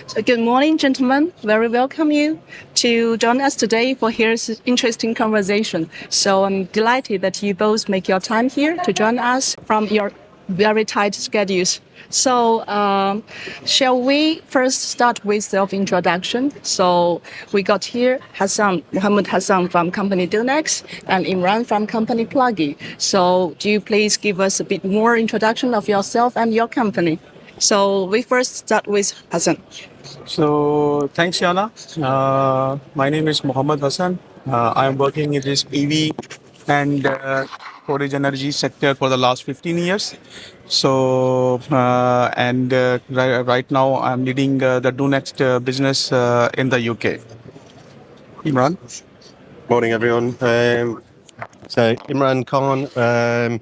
So good morning, gentlemen. Very welcome you to join us today for here's interesting conversation. So I'm delighted that you both make your time here to join us from your very tight schedules. So shall we first start with self-introduction? So we got here Hassan, Muhammad Hassan from company Dunext and Imran from company Plugyy. So do you please give us a bit more introduction of yourself and your company? So we first start with Hassan. So thanks, Yana. My name is Muhammad Hassan. I am working in this PV and storage energy sector for the last 15 years. So right now I'm leading the Dunext business in the UK. Imran. Morning, everyone. So Imran Khan.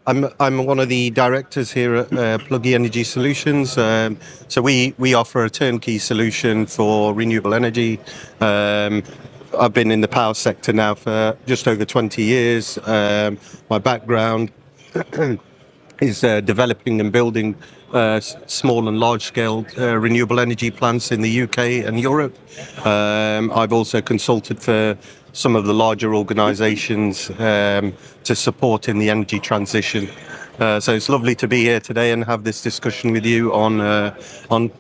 I'm one of the directors here at Plugyy Energy Solutions. So we offer a turnkey solution for renewable energy. I've been in the power sector now for just over 20 years. My background is developing and building small and large-scale renewable energy plants in the UK and Europe. I've also consulted for some of the larger organisations to support in the energy transition. So it's lovely to be here today and have this discussion with you on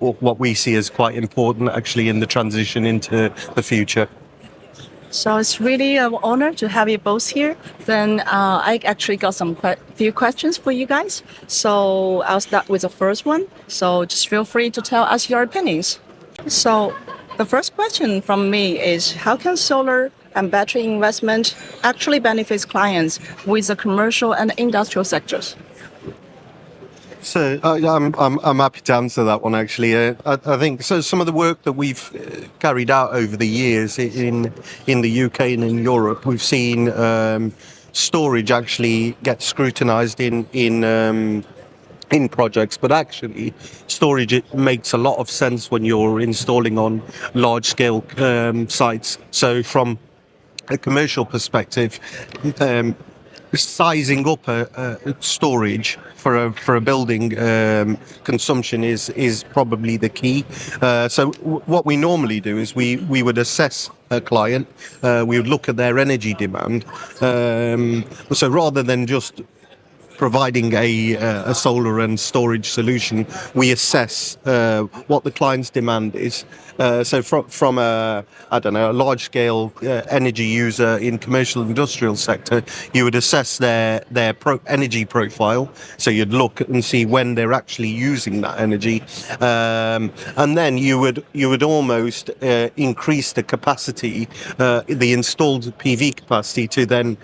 what we see as quite important actually in the transition into the future. So it's really an honor to have you both here. Then I actually got few questions for you guys. So I'll start with the first one. So just feel free to tell us your opinions. So the first question from me is, how can solar and battery investment actually benefits clients with the commercial and industrial sectors? So I'm happy to answer that one actually. I think so. Some of the work that we've carried out over the years in the UK and in Europe, we've seen storage actually get scrutinised in projects, but actually storage it makes a lot of sense when you're installing on large scale sites. So from a commercial perspective, sizing up a storage for a building consumption is probably the key. So what we normally do is we would assess a client, we would look at their energy demand. So rather than just providing a solar and storage solution, we assess what the client's demand is. So from a large scale energy user in commercial industrial sector, you would assess their energy profile. So you'd look and see when they're actually using that energy, and then you would almost increase the capacity, the installed PV capacity, to then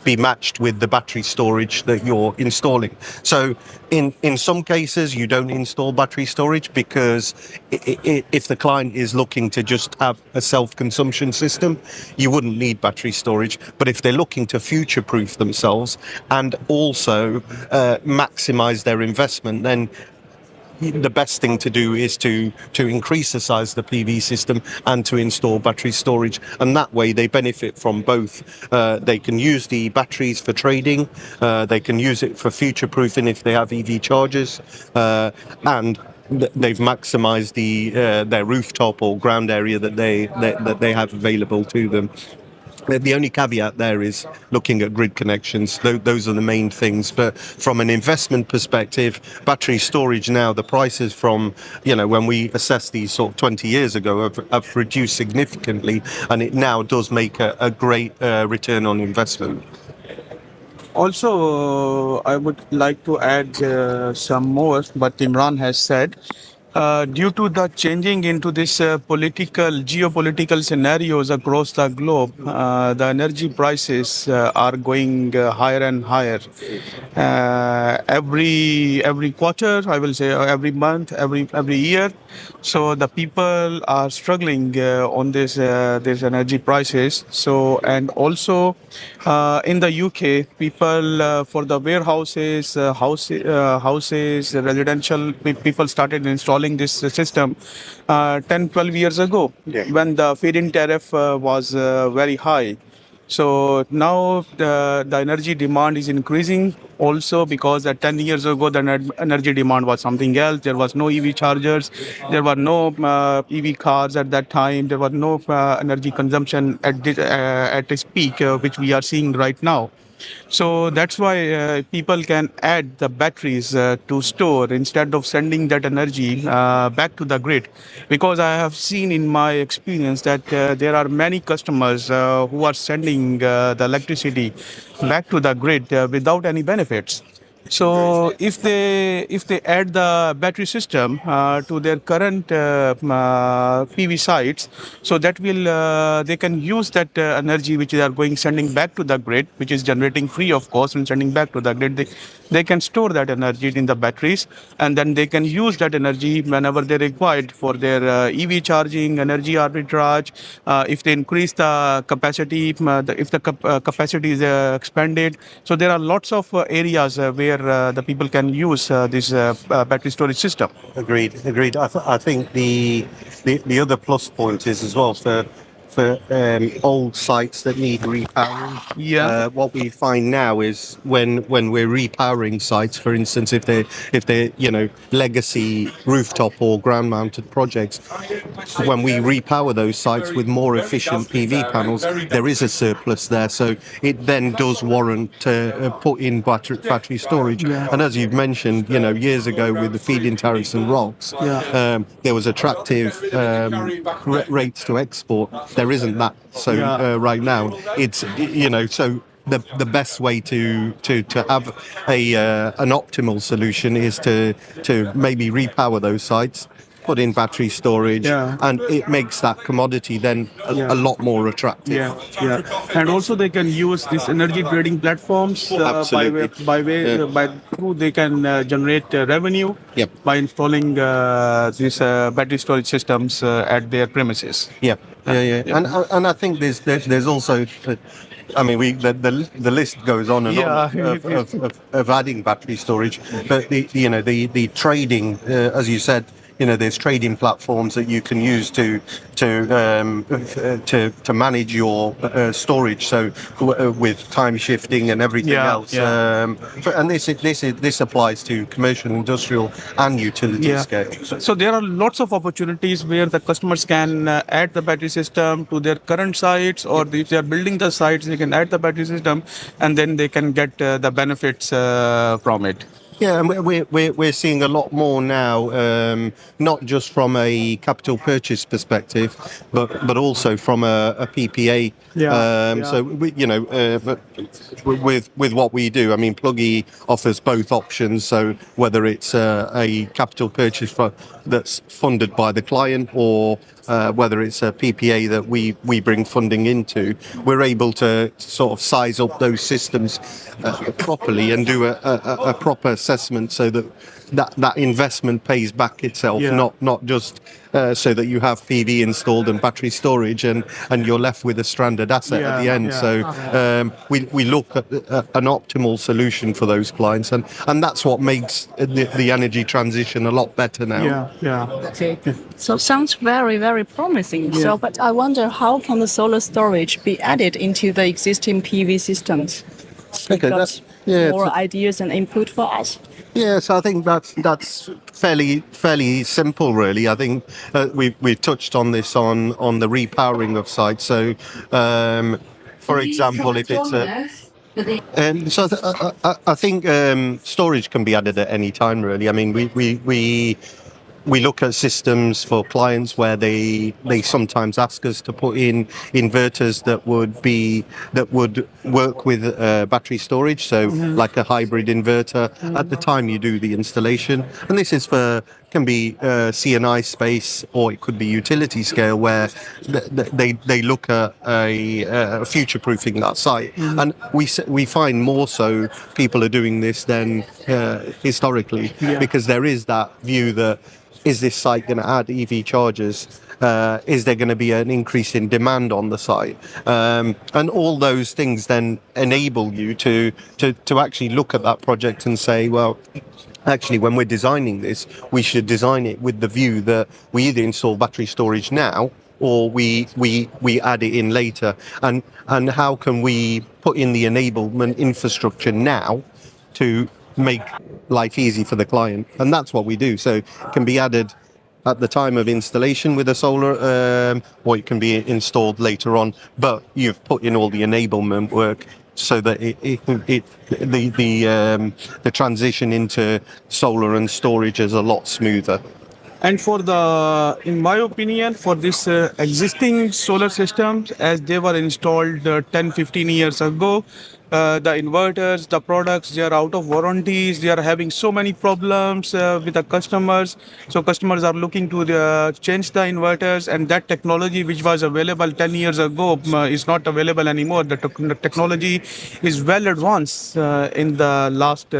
be matched with the battery storage that you're installing. So in some cases you don't install battery storage because if the client is looking to just have a self-consumption system, you wouldn't need battery storage. But if they're looking to future-proof themselves and also maximize their investment, then the best thing to do is to increase the size of the PV system and to install battery storage, and that way they benefit from both. They can use the batteries for trading, they can use it for future proofing if they have EV chargers, and they've maximized their rooftop or ground area that they have available to them. The only caveat there is looking at grid connections. Those are the main things. But from an investment perspective, battery storage now, the prices from, when we assessed these sort of 20 years ago have reduced significantly, and it now does make a great return on investment. Also, I would like to add some more what Imran has said. Due to the changing into this geopolitical scenarios across the globe, the energy prices are going higher and higher. Every quarter, I will say, every month, every year. So the people are struggling on this energy prices. So and also in the UK, people for the warehouses, houses, residential people started installing this system 10-12 years ago, when the feed-in tariff was very high. So now the energy demand is increasing also because 10 years ago the energy demand was something else. There was no EV chargers, there were no EV cars at that time. There was no energy consumption at this peak, which we are seeing right now. So that's why people can add the batteries to store instead of sending that energy back to the grid. Because I have seen in my experience that there are many customers who are sending the electricity back to the grid without any benefits. So if they add the battery system to their current PV sites, so that will they can use that energy which they are going sending back to the grid, which is generating free of cost and sending back to the grid. They can store that energy in the batteries, and then they can use that energy whenever they required for their EV charging, energy arbitrage. If they increase the capacity, if the capacity is expanded, so there are lots of areas where the people can use this battery storage system. Agreed, agreed. I think the other plus point is as well for old sites that need repowering. Yeah. What we find now is when we're repowering sites, for instance, if they're legacy rooftop or ground mounted projects, when we repower those sites with more efficient PV panels, there is a surplus there. So it then does warrant put in battery storage. And as you've mentioned, years ago with the feed-in tariffs and ROCs, there was attractive rates to export. There isn't that. So right now, it's so. The best way to have an optimal solution is to maybe repower those sites, put in battery storage, and it makes that commodity then a lot more attractive. And also they can use these energy trading platforms Absolutely. by through they can generate revenue Yep. by installing these battery storage systems at their premises. Yeah. And I think there's also, I mean, the list goes on and on of adding battery storage, but the trading, as you said, there's trading platforms that you can use to manage your storage. So with time shifting and everything else, and this applies to commercial, industrial, and utility scale. So there are lots of opportunities where the customers can add the battery system to their current sites, or if they are building the sites, they can add the battery system, and then they can get the benefits from it. Yeah, and we're seeing a lot more now, not just from a capital purchase perspective, but also from a PPA. So with what we do, I mean, Plugyy offers both options. So whether it's a capital purchase that's funded by the client, or whether it's a PPA that we bring funding into, we're able to sort of size up those systems properly and do a proper assessment so that investment pays back itself, not just so that you have PV installed and battery storage and you're left with a stranded asset at the end. So we look at an optimal solution for those clients, and that's what makes the energy transition a lot better now. So sounds very, very promising. So, but I wonder, how can the solar storage be added into the existing PV systems? Okay, Got more ideas and input for us? Yes, I think that's fairly simple, really. I think we've touched on this on the repowering of sites. So, for example, if it's I think storage can be added at any time, really. I mean, we look at systems for clients where they sometimes ask us to put in inverters that would work with battery storage, so like a hybrid inverter at the time you do the installation. And this is can be C&I space, or it could be utility scale, where they look at a future-proofing that site. And we find more so people are doing this than historically, because there is that view that, is this site going to add EV chargers? Is there going to be an increase in demand on the site? And all those things then enable you to actually look at that project and say, well, actually, when we're designing this, we should design it with the view that we either install battery storage now, or we add it in later, and how can we put in the enablement infrastructure now to make life easy for the client? And that's what we do. So it can be added at the time of installation with a solar, or it can be installed later on. But you've put in all the enablement work so that the transition into solar and storage is a lot smoother. And in my opinion, for this existing solar systems, as they were installed 10, 15 years ago, the inverters, the products, they are out of warranties. They are having so many problems with the customers. So customers are looking to change the inverters, and that technology which was available 10 years ago is not available anymore. The technology is well advanced in the last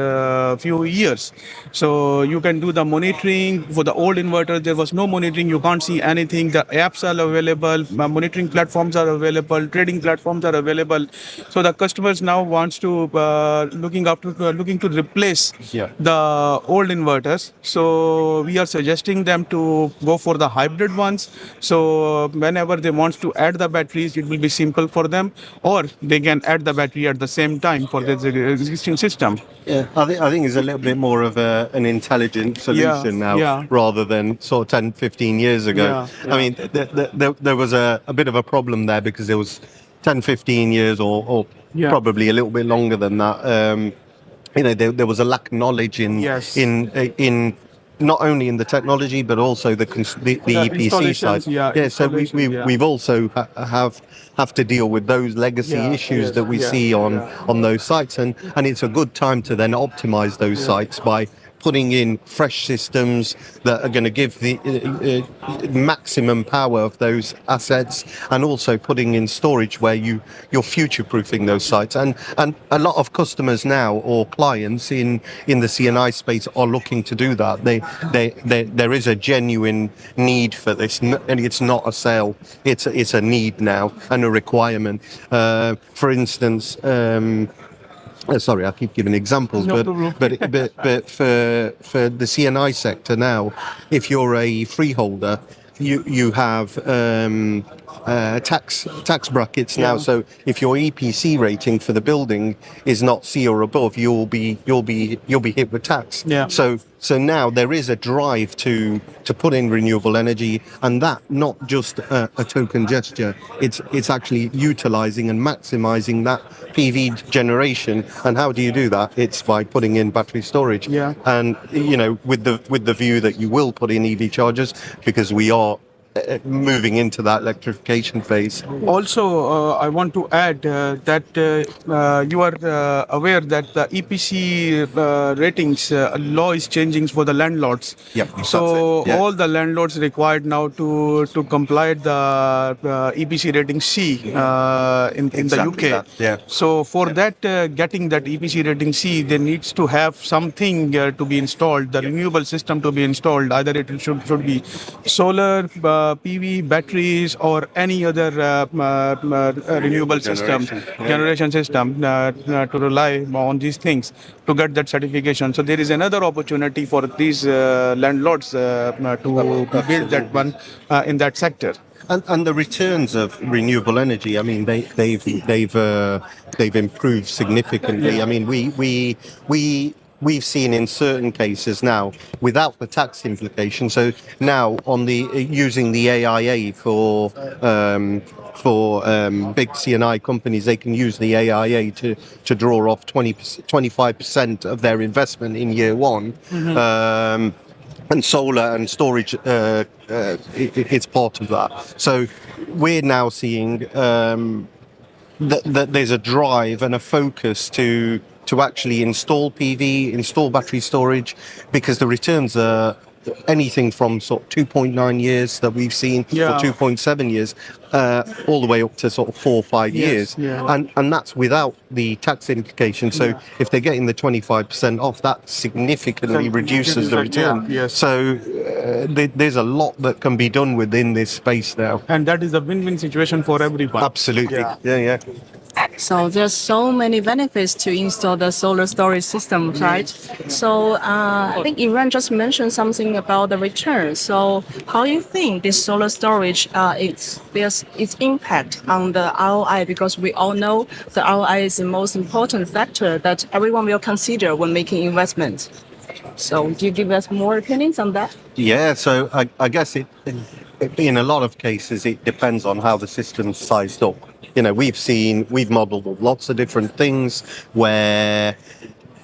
few years. So you can do the monitoring. For the old inverters, there was no monitoring. You can't see anything. The apps are available. Monitoring platforms are available. Trading platforms are available. So the customers now wants to looking to replace the old inverters. So we are suggesting them to go for the hybrid ones. So whenever they want to add the batteries, it will be simple for them, or they can add the battery at the same time for the existing system. Yeah, I think it's a little bit more of an intelligent solution now, rather than sort of 10, 15 years ago. I mean, there was a bit of a problem there because there was 10, 15 years or probably a little bit longer than that. There was a lack of knowledge in not only in the technology but also the EPC side. So we've also have to deal with those legacy issues that we see on those sites, and it's a good time to then optimize those sites by putting in fresh systems that are going to give the maximum power of those assets, and also putting in storage where you're future-proofing those sites. And a lot of customers now, or clients in the CNI space, are looking to do that. There is a genuine need for this, and it's not a sale. It's a need now and a requirement. For instance. Sorry, I keep giving examples, but for the CNI sector now, if you're a freeholder, you have tax brackets now. So if your EPC rating for the building is not C or above, you'll be hit with tax. So now there is a drive to put in renewable energy, and that not just a token gesture. It's actually utilizing and maximizing that PV generation. And how do you do that? It's by putting in battery storage. And with the view that you will put in EV chargers, because we are moving into that electrification phase. Also, I want to add that you are aware that the EPC ratings law is changing for the landlords. So all the landlords required now to comply the EPC rating C in the UK. So for that, getting that EPC rating C, there needs to have something to be installed, the renewable system to be installed. Either it should be solar, PV, batteries, or any other renewable generation system to rely on these things to get that certification. So there is another opportunity for these landlords to build that one in that sector. And the returns of renewable energy, I mean, they've improved significantly. I mean, we've seen in certain cases now without the tax implication. So now on using the AIA for big CNI companies, they can use the AIA to draw off 25% of their investment in year one. And solar and storage, it's part of that. So we're now seeing that there's a drive and a focus to actually install PV, install battery storage, because the returns are anything from sort of 2.9 years that we've seen, or 2.7 years, all the way up to sort of 4 or 5 years. And that's without the tax implication. So if they're getting the 25% off, that significantly reduces the return. So there's a lot that can be done within this space now. And that is a win-win situation for everyone. Absolutely. Yeah. So there's so many benefits to install the solar storage system, right? So I think Imran just mentioned something about the return. So how you think this solar storage there's its impact on the ROI? Because we all know the ROI is the most important factor that everyone will consider when making investments. So do you give us more opinions on that? Yeah, so I guess in a lot of cases, it depends on how the system's sized up. You know, we've modeled lots of different things where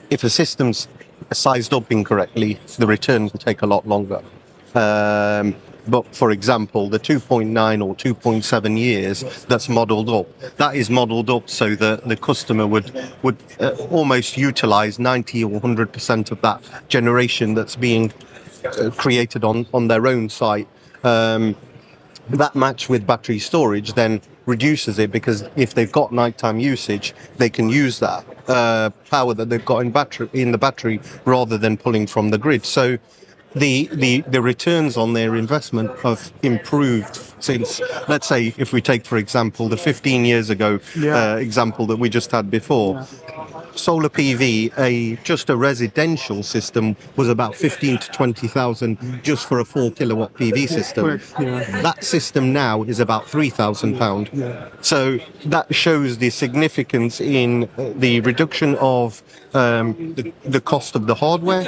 if a system's sized up incorrectly, the returns will take a lot longer. But for example, the 2.9 or 2.7 years that's modelled up, that is modelled up so that the customer would almost utilise 90 or 100% of that generation that's being created on their own site. That match with battery storage then reduces it, because if they've got nighttime usage, they can use that power that they've got in the battery rather than pulling from the grid. So the returns on their investment have improved since, let's say, if we take, for example, the 15 years ago example that we just had before. Solar PV, just a residential system, was about 15 to 20,000 just for a 4 kilowatt PV system. That system now is about £3,000. So that shows the significance in the reduction of the cost of the hardware.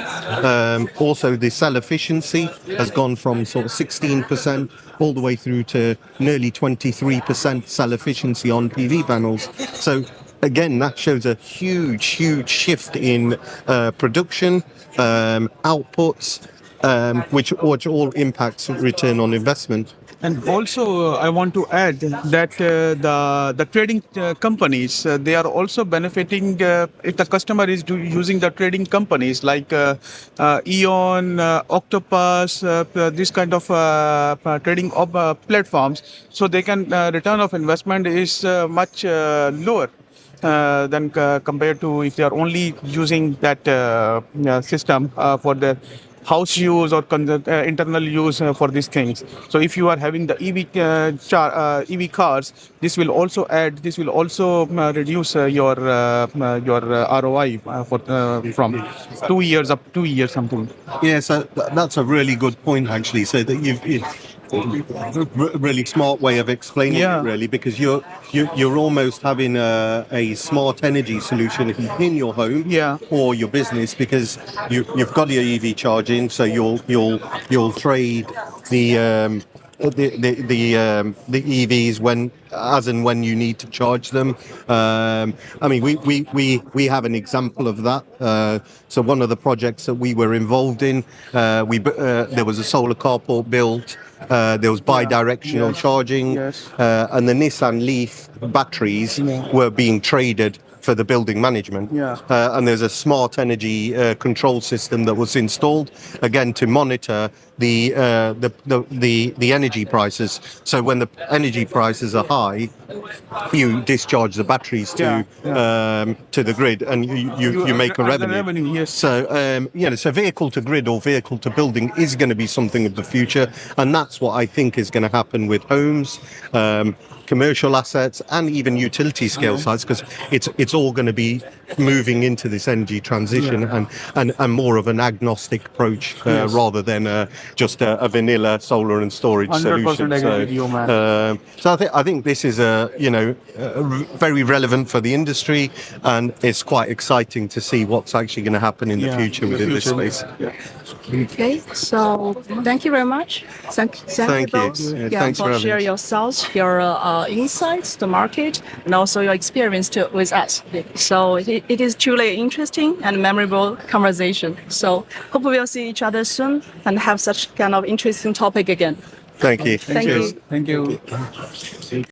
Also, the cell efficiency has gone from sort of 16% all the way through to nearly 23% cell efficiency on PV panels. So again, that shows a huge shift in production, outputs, which all impacts return on investment. And also, I want to add that the trading companies, they are also benefiting if the customer is using the trading companies like Eon, Octopus, this kind of trading platforms. So they can return of investment is much lower. Than compared to if they are only using that system for their house use or internal use for these things. So if you are having the EV cars, this will also reduce your ROI from 2 years up 2 years something. Yeah, so that's a really good point, actually. So that it's a really smart way of explaining it, really, because you're almost having a smart energy solution in your home or your business, because you've got your EV charging, so you'll trade the EVs as and when you need to charge them. I mean, we have an example of that. So one of the projects that we were involved in, there was a solar carport built. There was bi-directional charging, and the Nissan Leaf batteries were being traded for the building management. And there's a smart energy control system that was installed, again, to monitor the energy prices. So when the energy prices are high, you discharge the batteries to the grid, and you make a revenue. So so vehicle to grid or vehicle to building is going to be something of the future, and that's what I think is going to happen with homes, commercial assets, and even utility scale sites, because it's all going to be moving into this energy transition and more of an agnostic approach rather than just a vanilla solar and storage solution. So I think this is very relevant for the industry, and it's quite exciting to see what's actually going to happen in the future within this space. Okay, so thank you very much. Thank you both Thanks for sharing your thoughts, your insights, the market, and also your experience with us. So it is truly interesting and memorable conversation. So hope we will see each other soon and have such kind of interesting topic again. Thank you. Thank you. Thank you.